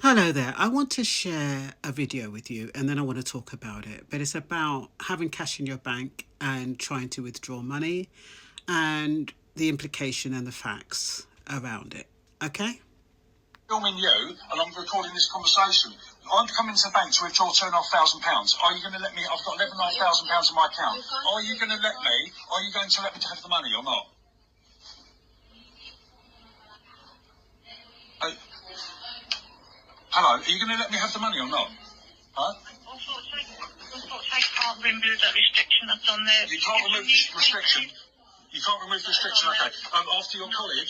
Hello there. I want to share a video with you and then I want to talk about it. But it's about having cash in your bank and trying to withdraw money and the implication and the facts around it. Okay? Filming you and I'm recording this conversation. I'm coming to the bank to withdraw £2,500. Are you going to let me? I've got £11,500 in my account. Are you going to let me? Are you going to let me to have the money or not? Hello, are you going to let me have the money or not? Huh? Unfortunately, I can't remove that restriction that's on there. You can't remove this restriction. You can't remove the restriction, okay. After your colleague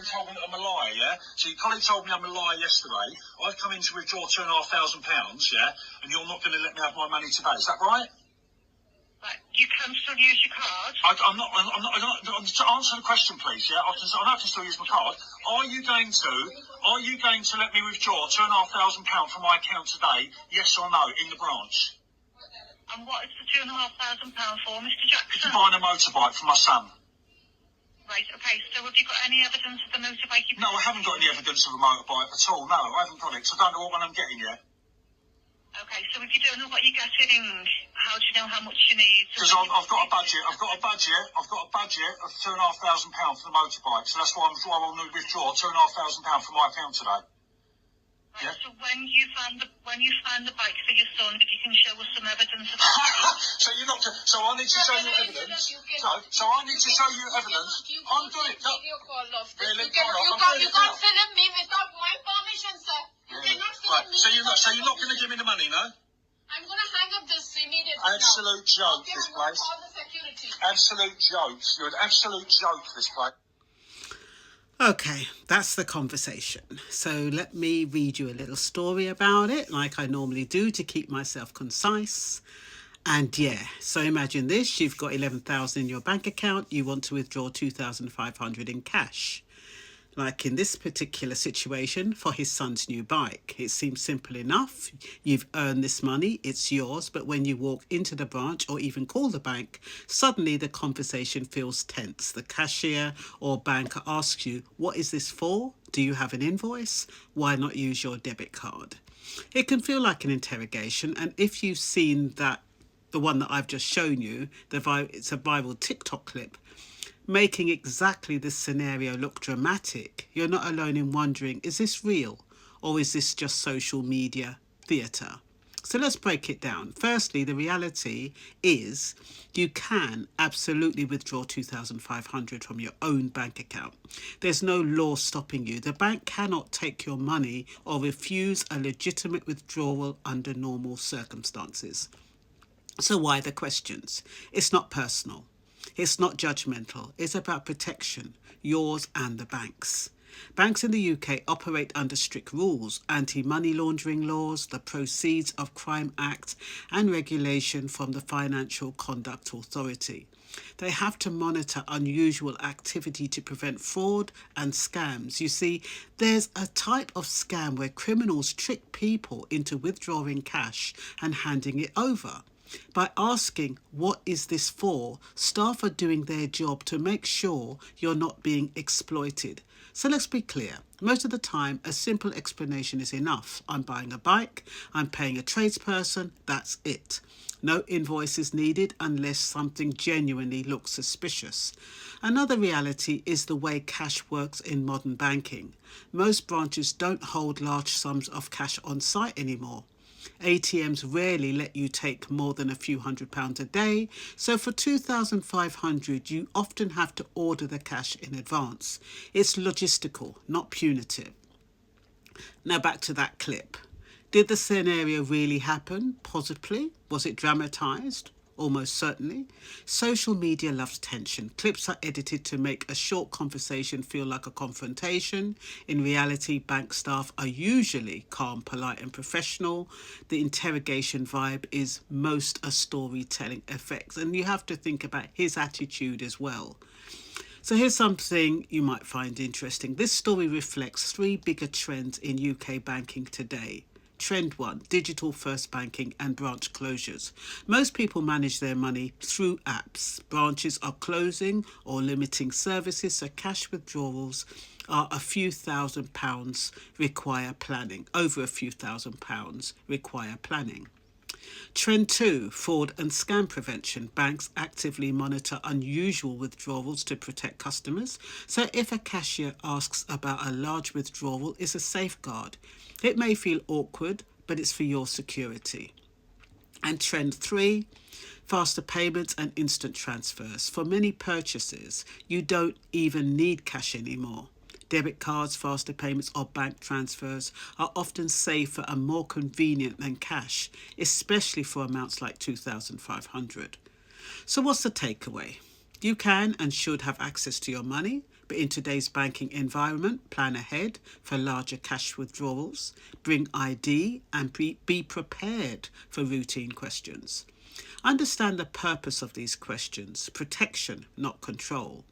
told me that I'm a liar, yeah? So your colleague told me I'm a liar yesterday. I've come in to withdraw £2,500, yeah? And you're not going to let me have my money today. Is that right? Right, you can still use your card. I'm not. To answer the question, please. Yeah, I know I can still use my card. Are you going to let me withdraw £2,500 from my account today? Yes or no? In the branch. And what is the £2,500 for, Mr. If Jackson? you're buying a motorbike for my son. Right, okay, so have you got any evidence of the motorbike you... No, I haven't got any evidence of a motorbike at all. No, I haven't got it. So I don't know what one I'm getting yet. Okay, so if you don't know what you're getting, how do you know how much you need? Because I've got a budget. I've got a budget of £2,500 for the motorbike. So that's why I will withdraw £2,500 from my account today. Right, Yeah. so when you find the bike for your son, if you can show us some evidence of that. So you're not. So I need to show you evidence. So I need to show you evidence. I'm doing it. No. Really? You can't film me without my permission, sir. You cannot film Right. me. So you're not going to give me the money, no? I'm going to hang up this immediately. Absolute joke, Okay, this I'm going to place. call the security. Absolute joke. You're an absolute joke, this place. Okay, that's the conversation. So let me read you a little story about it, like I normally do, to keep myself concise. And yeah, so imagine this, you've got 11,000 in your bank account, you want to withdraw 2,500 in cash. Like in this particular situation, for his son's new bike. It seems simple enough. You've earned this money, it's yours, but when you walk into the branch or even call the bank, suddenly the conversation feels tense. The cashier or banker asks you, what is this for? Do you have an invoice? Why not use your debit card? It can feel like an interrogation, and if you've seen the one that I've just shown you, it's a viral TikTok clip, making exactly this scenario look dramatic. You're not alone in wondering, is this real or is this just social media theatre? So let's break it down. Firstly, the reality is you can absolutely withdraw 2,500 from your own bank account. There's no law stopping you. The bank cannot take your money or refuse a legitimate withdrawal under normal circumstances. So why the questions? It's not personal. It's not judgmental. It's about protection, yours and the bank's. Banks in the UK operate under strict rules, anti-money laundering laws, the Proceeds of Crime Act, and regulation from the Financial Conduct Authority. They have to monitor unusual activity to prevent fraud and scams. You see, there's a type of scam where criminals trick people into withdrawing cash and handing it over. By asking, what is this for? Staff are doing their job to make sure you're not being exploited. So let's be clear. Most of the time, a simple explanation is enough. I'm buying a bike, I'm paying a tradesperson, that's it. No invoice is needed unless something genuinely looks suspicious. Another reality is the way cash works in modern banking. Most branches don't hold large sums of cash on site anymore. ATMs rarely let you take more than a few £100s a day, so for 2,500 you often have to order the cash in advance. It's logistical, not punitive. Now back to that clip. Did the scenario really happen? Possibly. Was it dramatised? Almost certainly. Social media loves tension. Clips are edited to make a short conversation feel like a confrontation. In reality, bank staff are usually calm, polite and professional. The interrogation vibe is most a storytelling effect. And you have to think about his attitude as well. So here's something you might find interesting. This story reflects three bigger trends in UK banking today. Trend 1, digital first banking and branch closures. Most people manage their money through apps. Branches are closing or limiting services, so cash withdrawals are a few £1,000 require planning. Over a few £1,000 require planning. Trend 2, fraud and scam prevention. Banks actively monitor unusual withdrawals to protect customers. So if a cashier asks about a large withdrawal, it's a safeguard. It may feel awkward, but it's for your security. And trend 3, faster payments and instant transfers. For many purchases, you don't even need cash anymore. Debit cards, faster payments or bank transfers are often safer and more convenient than cash, especially for amounts like $2,500. So what's the takeaway? You can and should have access to your money, but in today's banking environment, plan ahead for larger cash withdrawals, bring ID and be prepared for routine questions. Understand the purpose of these questions, protection, not control.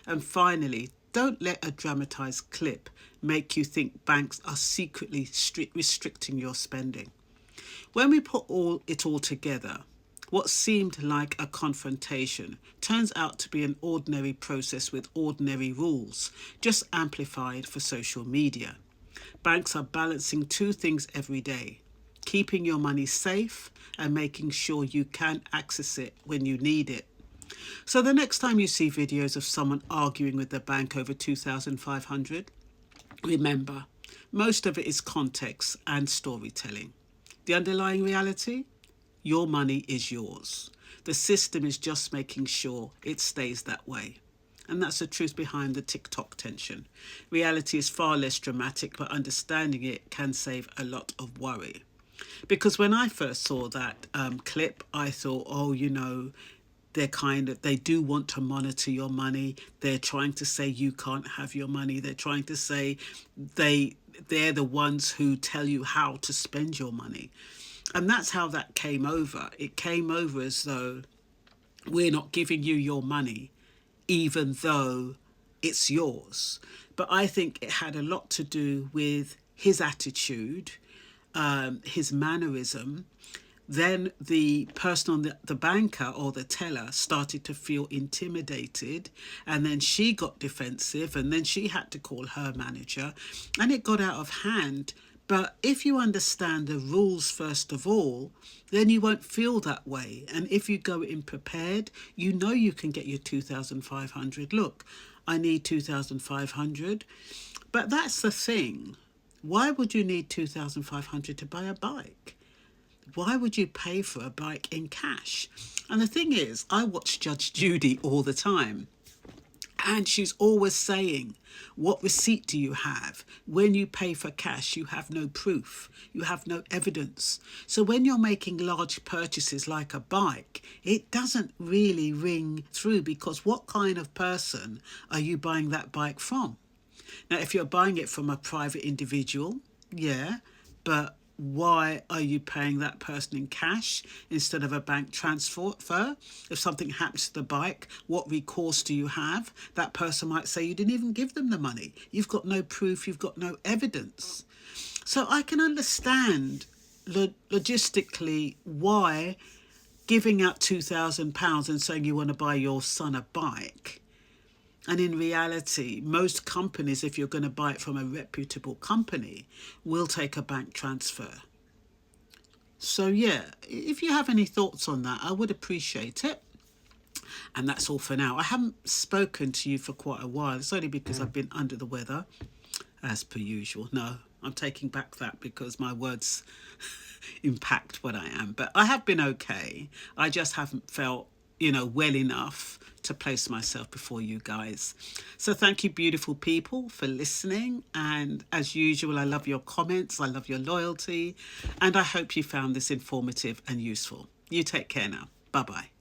And finally, don't let a dramatized clip make you think banks are secretly restricting your spending. When we put it all together, what seemed like a confrontation turns out to be an ordinary process with ordinary rules, just amplified for social media. Banks are balancing two things every day: keeping your money safe and making sure you can access it when you need it. So the next time you see videos of someone arguing with the bank over $2,500, remember, most of it is context and storytelling. The underlying reality? Your money is yours. The system is just making sure it stays that way. And that's the truth behind the TikTok tension. Reality is far less dramatic, but understanding it can save a lot of worry. Because when I first saw that clip, I thought, they do want to monitor your money. They're trying to say you can't have your money. They're trying to say they're the ones who tell you how to spend your money. And that's how that came over. It came over as though we're not giving you your money, even though it's yours. But I think it had a lot to do with his attitude, his mannerism. Then the person on the banker or the teller started to feel intimidated, and then she got defensive, and then she had to call her manager, and it got out of hand. But if you understand the rules first of all, then you won't feel that way. And if you go in prepared, you know you can get your 2,500. Look, I need 2,500. But that's the thing. Why would you need 2,500 to buy a bike? Why would you pay for a bike in cash? And the thing is, I watch Judge Judy all the time. And she's always saying, what receipt do you have? When you pay for cash, you have no proof. You have no evidence. So when you're making large purchases like a bike, it doesn't really ring through, because what kind of person are you buying that bike from? Now, if you're buying it from a private individual, yeah, but why are you paying that person in cash instead of a bank transfer? If something happens to the bike, what recourse do you have? That person might say you didn't even give them the money. You've got no proof, you've got no evidence. So I can understand logistically why giving out £2,000 and saying you want to buy your son a bike. And in reality, most companies, if you're going to buy it from a reputable company, will take a bank transfer. So yeah, if you have any thoughts on that, I would appreciate it. And that's all for now. I haven't spoken to you for quite a while. It's only because I've been under the weather, as per usual. No, I'm taking back that because my words impact what I am. But I have been okay. I just haven't felt, well enough to place myself before you guys. So thank you, beautiful people, for listening. And as usual, I love your comments. I love your loyalty. And I hope you found this informative and useful. You take care now. Bye-bye.